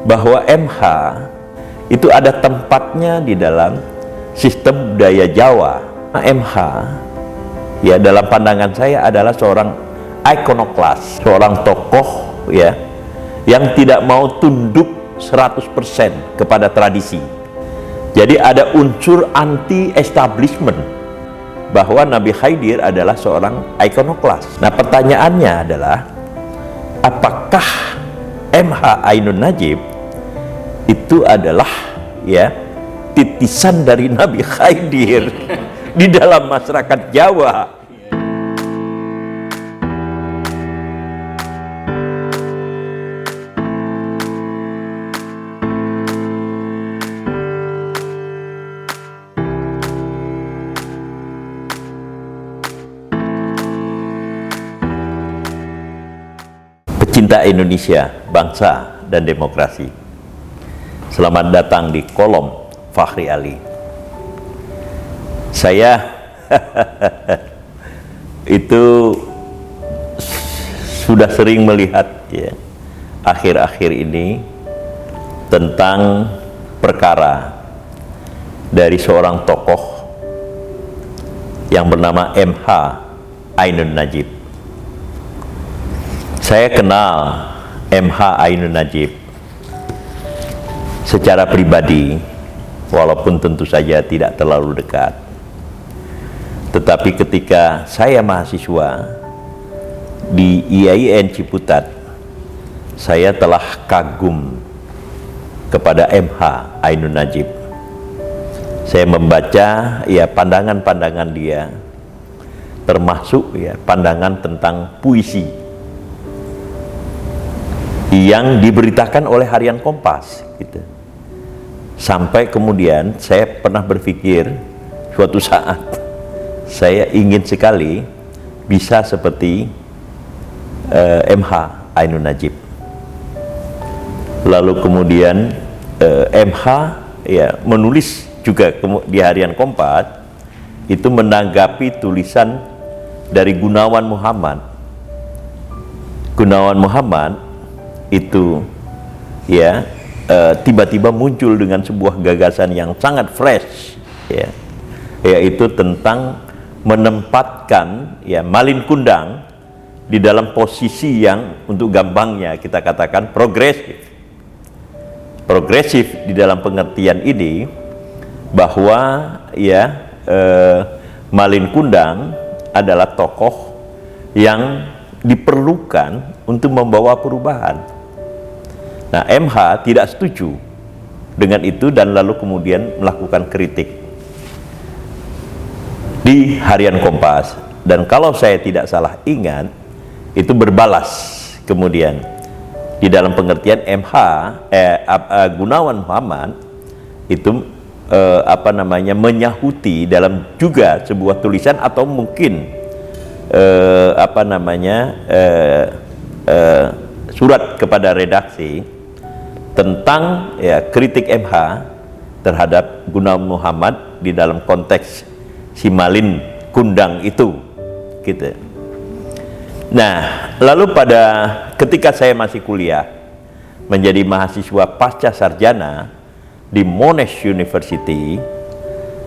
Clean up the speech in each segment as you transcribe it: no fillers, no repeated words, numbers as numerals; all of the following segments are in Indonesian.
bahwa MH itu ada tempatnya di dalam sistem budaya Jawa. MH ya dalam pandangan saya adalah seorang ikonoklas, seorang tokoh ya yang tidak mau tunduk 100% kepada tradisi. Jadi ada unsur anti-establishment bahwa Nabi Khidir adalah seorang ikonoklas. Nah, pertanyaannya adalah apakah MH Ainun Najib itu adalah ya titisan dari Nabi Khidir di dalam masyarakat Jawa? Pecinta Indonesia, bangsa dan demokrasi, selamat datang di kolom Fakhri Ali. Saya itu sudah sering melihat ya akhir-akhir ini tentang perkara dari seorang tokoh yang bernama MH Ainun Najib. Saya kenal MH Ainun Najib secara pribadi, walaupun tentu saja tidak terlalu dekat. Tetapi ketika saya mahasiswa di IAIN Ciputat, saya telah kagum kepada MH Ainun Najib. Saya membaca ya pandangan-pandangan dia, termasuk ya pandangan tentang puisi yang diberitakan oleh harian Kompas gitu. Sampai kemudian saya pernah berpikir suatu saat saya ingin sekali bisa seperti MH Ainun Najib. Lalu kemudian MH ya menulis juga di harian Kompas itu menanggapi tulisan dari Gunawan Muhammad. Gunawan Muhammad itu ya tiba-tiba muncul dengan sebuah gagasan yang sangat fresh ya, yaitu tentang menempatkan ya Malin Kundang di dalam posisi yang untuk gampangnya kita katakan progresif. Progresif di dalam pengertian ini bahwa ya Malin Kundang adalah tokoh yang diperlukan untuk membawa perubahan. Nah, MH tidak setuju dengan itu dan lalu kemudian melakukan kritik di harian Kompas. Dan kalau saya tidak salah ingat, itu berbalas kemudian di dalam pengertian MH Gunawan Muhammad itu menyahuti dalam juga sebuah tulisan atau mungkin surat kepada redaksi tentang ya kritik MH terhadap Gunawan Muhammad di dalam konteks si Malin Kundang itu gitu. Nah, lalu pada ketika saya masih kuliah menjadi mahasiswa pasca sarjana di Monash University,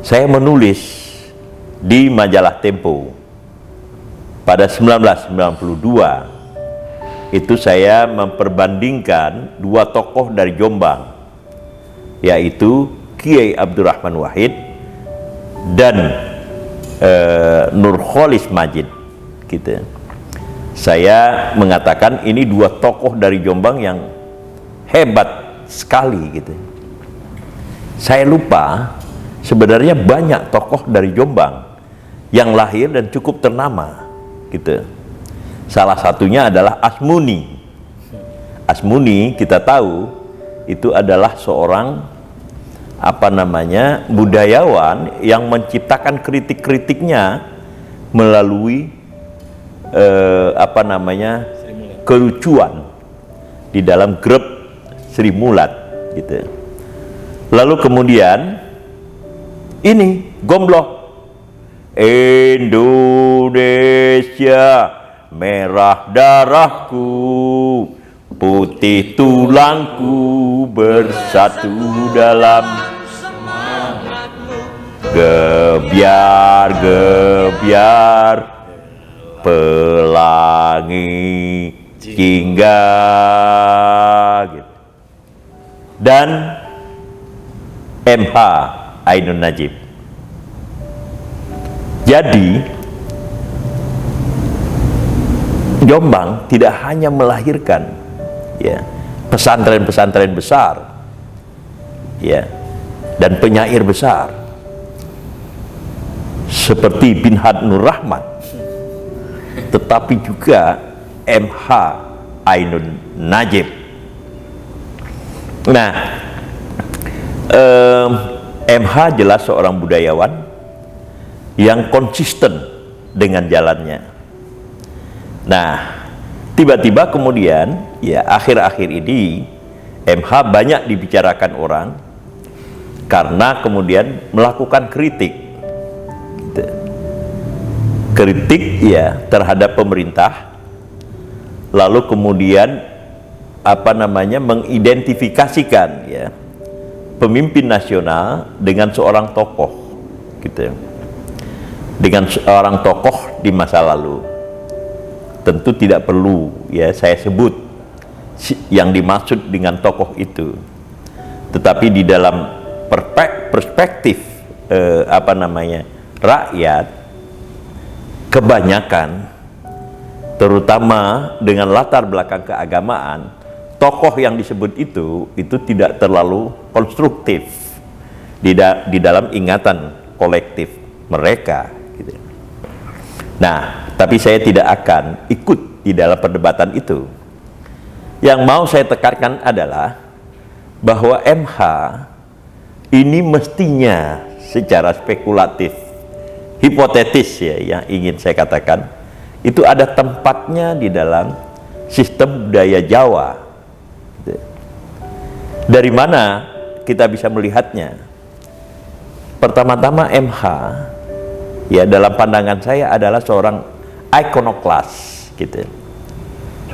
saya menulis di majalah Tempo pada 1992. Itu saya memperbandingkan dua tokoh dari Jombang, yaitu Kiai Abdurrahman Wahid dan Nurholis Majid gitu. Saya mengatakan ini dua tokoh dari Jombang yang hebat sekali gitu. Saya lupa sebenarnya banyak tokoh dari Jombang yang lahir dan cukup ternama gitu. Salah satunya adalah Asmuni. Asmuni kita tahu itu adalah seorang budayawan yang menciptakan kritik-kritiknya melalui kelucuan di dalam grup Sri Mulat gitu. Lalu kemudian ini Gombloh, Indonesia merah darahku, putih tulangku, bersatu dalam gebiar pelangi jingga gitu. Dan MH Ainun Najib. Jadi Jombang tidak hanya melahirkan ya pesantren-pesantren besar ya dan penyair besar seperti Binhad Nur Rahman, tetapi juga MH Ainun Najib. Nah, MH jelas seorang budayawan yang konsisten dengan jalannya. Nah, tiba-tiba kemudian ya akhir-akhir ini MH banyak dibicarakan orang karena kemudian melakukan kritik gitu. Kritik ya terhadap pemerintah, lalu kemudian mengidentifikasikan ya pemimpin nasional dengan seorang tokoh gitu, dengan seorang tokoh di masa lalu. Tentu tidak perlu ya saya sebut yang dimaksud dengan tokoh itu, tetapi di dalam perspektif rakyat, kebanyakan terutama dengan latar belakang keagamaan, tokoh yang disebut itu tidak terlalu konstruktif di dalam ingatan kolektif mereka gitu. Nah, tapi saya tidak akan ikut di dalam perdebatan itu. Yang mau saya tekankan adalah bahwa MH ini mestinya secara spekulatif, hipotetis ya yang ingin saya katakan, itu ada tempatnya di dalam sistem budaya Jawa. Dari mana kita bisa melihatnya? Pertama-tama MH ya dalam pandangan saya adalah seorang ikonoklas gitu.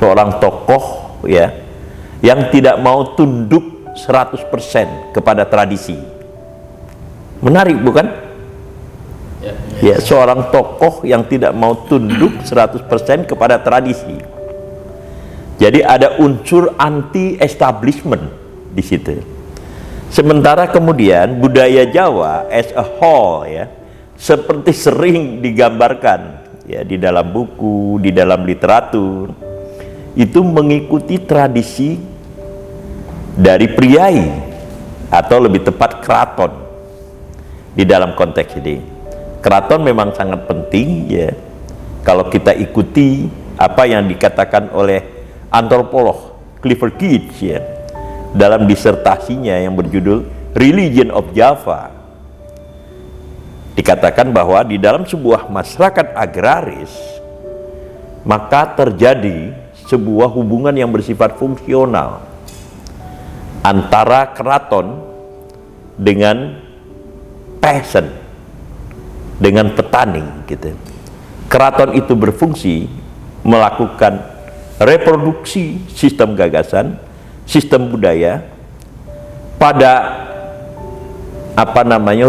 Seorang tokoh ya yang tidak mau tunduk 100% kepada tradisi. Menarik bukan? Ya, seorang tokoh yang tidak mau tunduk 100% kepada tradisi. Jadi ada unsur anti-establishment di situ. Sementara kemudian budaya Jawa as a whole ya, seperti sering digambarkan ya di dalam buku, di dalam literatur, itu mengikuti tradisi dari priai atau lebih tepat keraton. Di dalam konteks ini keraton memang sangat penting ya kalau kita ikuti apa yang dikatakan oleh antropolog Clifford Geertz ya dalam disertasinya yang berjudul Religion of Java. Dikatakan bahwa di dalam sebuah masyarakat agraris maka terjadi sebuah hubungan yang bersifat fungsional antara keraton dengan peasant, dengan petani gitu. Keraton itu berfungsi melakukan reproduksi sistem gagasan, sistem budaya pada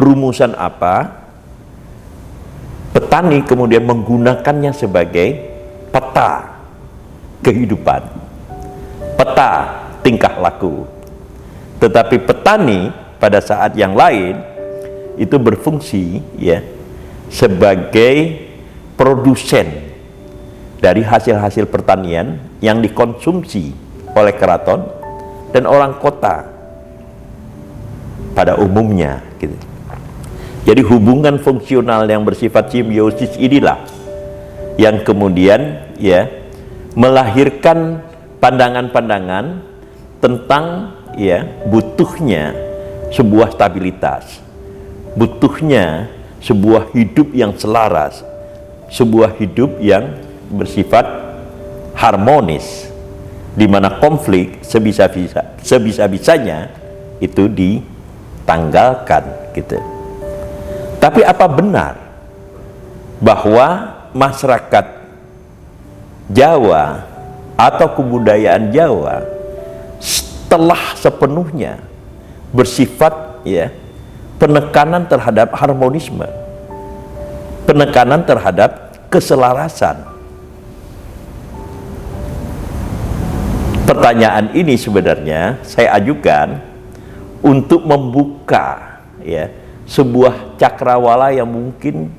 rumusan apa, petani kemudian menggunakannya sebagai peta kehidupan, peta tingkah laku. Tetapi petani pada saat yang lain itu berfungsi ya sebagai produsen dari hasil-hasil pertanian yang dikonsumsi oleh keraton dan orang kota pada umumnya gitu. Jadi hubungan fungsional yang bersifat simbiosis inilah yang kemudian ya melahirkan pandangan-pandangan tentang ya butuhnya sebuah stabilitas, butuhnya sebuah hidup yang selaras, sebuah hidup yang bersifat harmonis, di mana konflik sebisa-bisanya itu ditanggalkan gitu. Tapi apa benar bahwa masyarakat Jawa atau kebudayaan Jawa telah sepenuhnya bersifat ya penekanan terhadap harmonisme, penekanan terhadap keselarasan. Pertanyaan ini sebenarnya saya ajukan untuk membuka ya sebuah cakrawala yang mungkin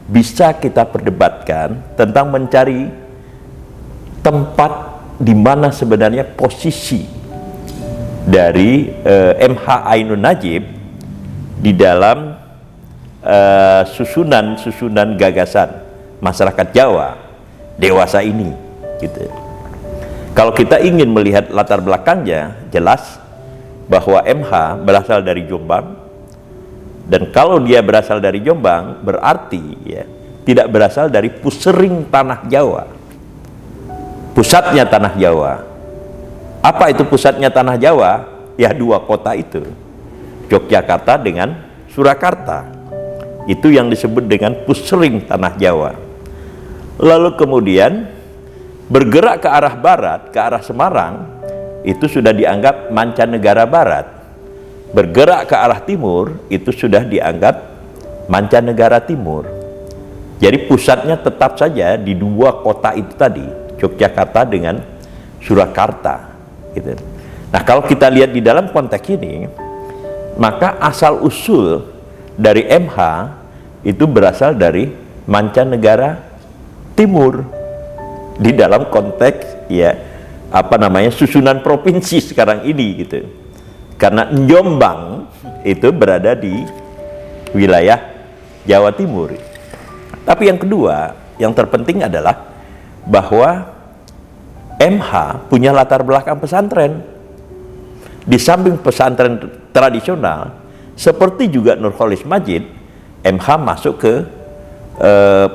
bisa kita perdebatkan tentang mencari tempat di mana sebenarnya posisi dari MH Ainun Najib di dalam susunan gagasan masyarakat Jawa dewasa ini gitu. Kalau kita ingin melihat latar belakangnya, jelas bahwa MH berasal dari Jombang, dan kalau dia berasal dari Jombang berarti ya tidak berasal dari pusering tanah Jawa, pusatnya tanah Jawa. Apa itu pusatnya tanah Jawa? Ya dua kota itu, Yogyakarta dengan Surakarta. Itu yang disebut dengan pusering tanah Jawa. Lalu kemudian bergerak ke arah barat, ke arah Semarang, itu sudah dianggap mancanegara barat. Bergerak ke arah timur, itu sudah dianggap mancanegara timur. Jadi pusatnya tetap saja di dua kota itu tadi, Yogyakarta dengan Surakarta gitu. Nah, kalau kita lihat di dalam konteks ini, maka asal usul dari MH itu berasal dari mancanegara timur di dalam konteks ya apa namanya susunan provinsi sekarang ini gitu. Karena Jombang itu berada di wilayah Jawa Timur. Tapi yang kedua, yang terpenting adalah bahwa MH punya latar belakang pesantren. Di samping pesantren tradisional, seperti juga Nurholis Majid, MH masuk ke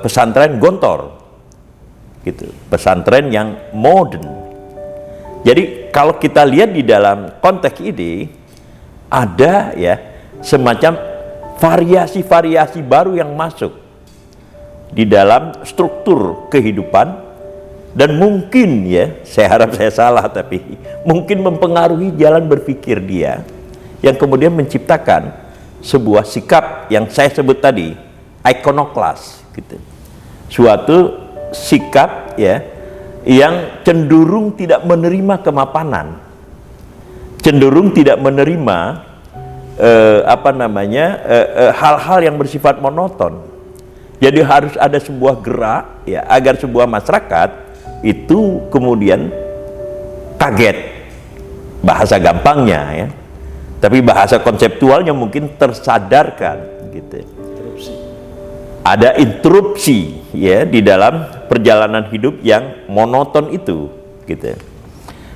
pesantren Gontor, gitu, pesantren yang modern. Jadi kalau kita lihat di dalam konteks ini ada ya semacam variasi-variasi baru yang masuk di dalam struktur kehidupan, dan mungkin ya, saya harap saya salah, tapi mungkin mempengaruhi jalan berpikir dia yang kemudian menciptakan sebuah sikap yang saya sebut tadi ikonoklas gitu. Suatu sikap ya yang cenderung tidak menerima kemapanan, cenderung tidak menerima hal-hal yang bersifat monoton. Jadi harus ada sebuah gerak ya agar sebuah masyarakat itu kemudian kaget, bahasa gampangnya ya, tapi bahasa konseptualnya mungkin tersadarkan gitu. Ada interupsi ya di dalam perjalanan hidup yang monoton itu gitu.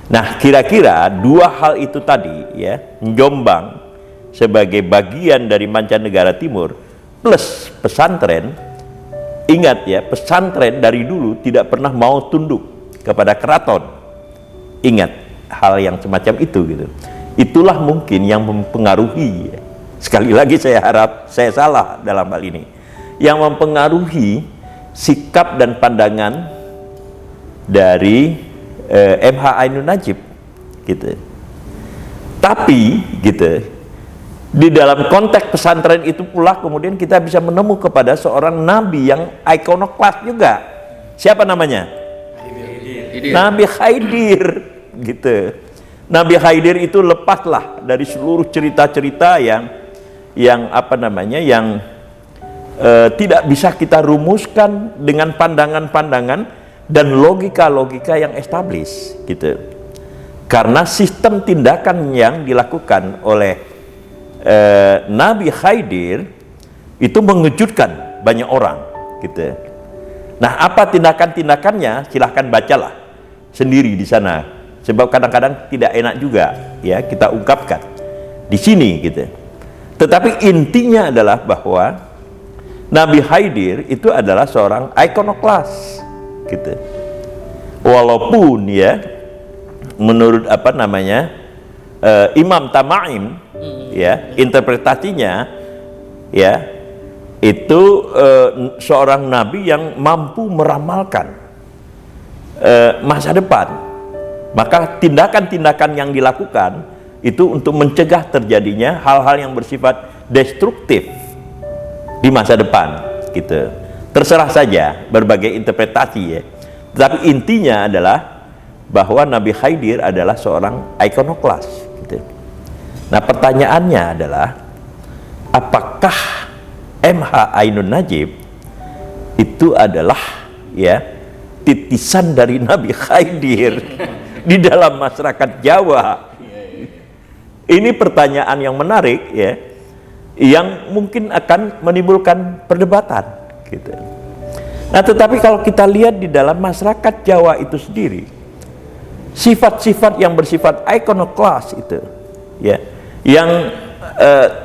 Nah, kira-kira dua hal itu tadi ya, Jombang sebagai bagian dari mancanegara timur plus pesantren. Ingat ya, pesantren dari dulu tidak pernah mau tunduk kepada keraton. Ingat hal yang semacam itu gitu. Itulah mungkin yang mempengaruhi, sekali lagi saya harap saya salah dalam hal ini, yang mempengaruhi sikap dan pandangan dari MH Ainun Najib gitu. Tapi gitu, di dalam konteks pesantren itu pula kemudian kita bisa menemukan kepada seorang nabi yang ikonoklas juga. Siapa namanya? Khidir. Nabi Khidir gitu. Nabi Khidir itu lepaslah dari seluruh cerita-cerita yang apa namanya yang tidak bisa kita rumuskan dengan pandangan-pandangan dan logika-logika yang establis gitu. Karena sistem tindakan yang dilakukan oleh Nabi Khidir itu mengejutkan banyak orang gitu. Nah, apa tindakan-tindakannya? Silahkan bacalah sendiri di sana, sebab kadang-kadang tidak enak juga ya kita ungkapkan di sini gitu. Tetapi intinya adalah bahwa Nabi Khidir itu adalah seorang ikonoklas gitu. Walaupun ya menurut apa namanya Imam Tamaim ya interpretasinya ya itu seorang nabi yang mampu meramalkan masa depan Maka tindakan-tindakan yang dilakukan itu untuk mencegah terjadinya hal-hal yang bersifat destruktif di masa depan gitu. Terserah saja berbagai interpretasi ya. Tetapi intinya adalah bahwa Nabi Khidir adalah seorang ikonoklas gitu. Nah, pertanyaannya adalah apakah MH Ainun Najib itu adalah ya titisan dari Nabi Khidir di dalam masyarakat Jawa? Ini pertanyaan yang menarik ya, yang mungkin akan menimbulkan perdebatan gitu. Nah, tetapi kalau kita lihat di dalam masyarakat Jawa itu sendiri, sifat-sifat yang bersifat ikonoklas itu ya, yang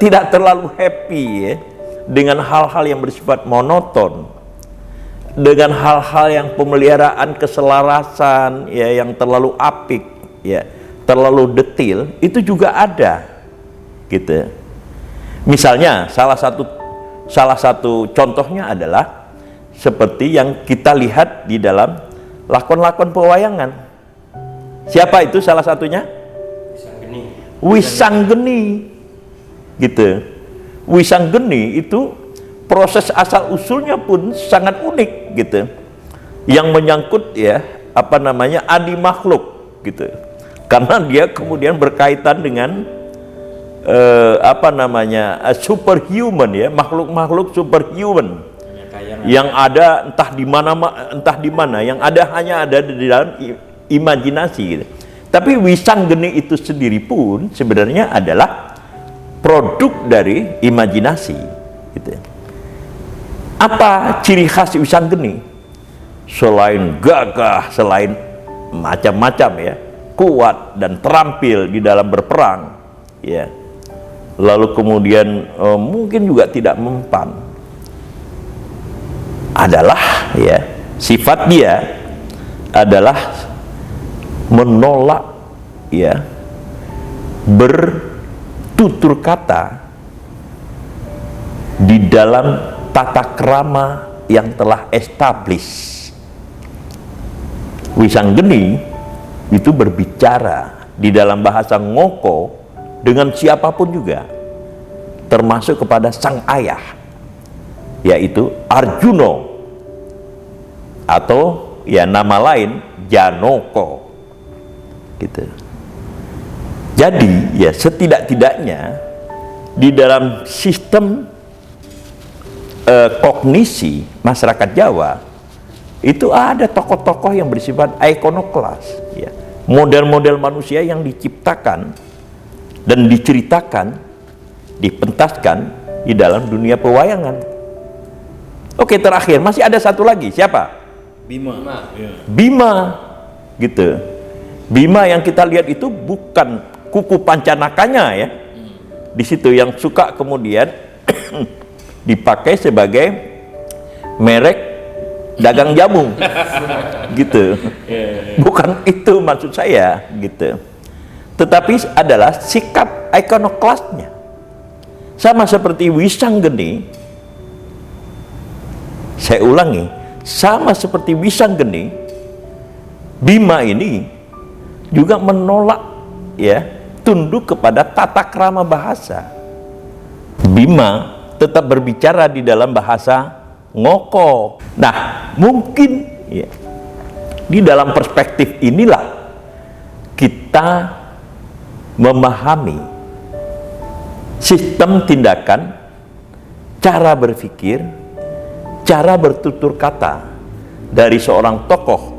tidak terlalu happy ya dengan hal-hal yang bersifat monoton, dengan hal-hal yang pemeliharaan keselarasan ya, yang terlalu apik ya, terlalu detil, itu juga ada gitu. Misalnya salah satu contohnya adalah seperti yang kita lihat di dalam lakon-lakon pewayangan. Siapa itu salah satunya? Wisanggeni gitu. Wisanggeni itu proses asal usulnya pun sangat unik gitu, yang menyangkut ya apa namanya adi makhluk gitu, karena dia kemudian berkaitan dengan apa namanya superhuman ya, makhluk-makhluk superhuman yang ada entah di mana, yang ada hanya ada di dalam imajinasi gitu. Tapi Wisanggeni itu sendiri pun sebenarnya adalah produk dari imajinasi gitu. Apa ciri khas Wisanggeni? Selain gagah, selain macam-macam ya, kuat dan terampil di dalam berperang ya, lalu kemudian mungkin juga tidak mempan, adalah ya sifat dia adalah menolak ya bertutur kata di dalam tata krama yang telah established. Wisanggeni itu berbicara di dalam bahasa ngoko dengan siapapun juga, termasuk kepada sang ayah, yaitu Arjuno, atau ya nama lain Janoko gitu. Jadi ya setidak-tidaknya di dalam sistem kognisi masyarakat Jawa itu ada tokoh-tokoh yang bersifat ikonoklas ya, model-model manusia yang diciptakan dan diceritakan, dipentaskan di dalam dunia pewayangan. Oke, terakhir masih ada satu lagi, siapa? Bima gitu. Bima yang kita lihat itu bukan kuku pancanakanya ya, di situ yang suka kemudian dipakai sebagai merek dagang jamu gitu. Bukan itu maksud saya gitu, tetapi adalah sikap ikonoklasnya. Sama seperti Wisanggeni, saya ulangi, sama seperti Wisanggeni, Bima ini juga menolak ya tunduk kepada tata krama bahasa. Bima tetap berbicara di dalam bahasa ngoko. Nah, mungkin ya, di dalam perspektif inilah kita memahami sistem tindakan, cara berpikir, cara bertutur kata dari seorang tokoh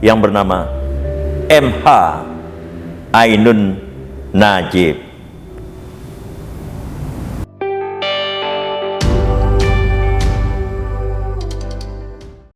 yang bernama MH Ainun Najib.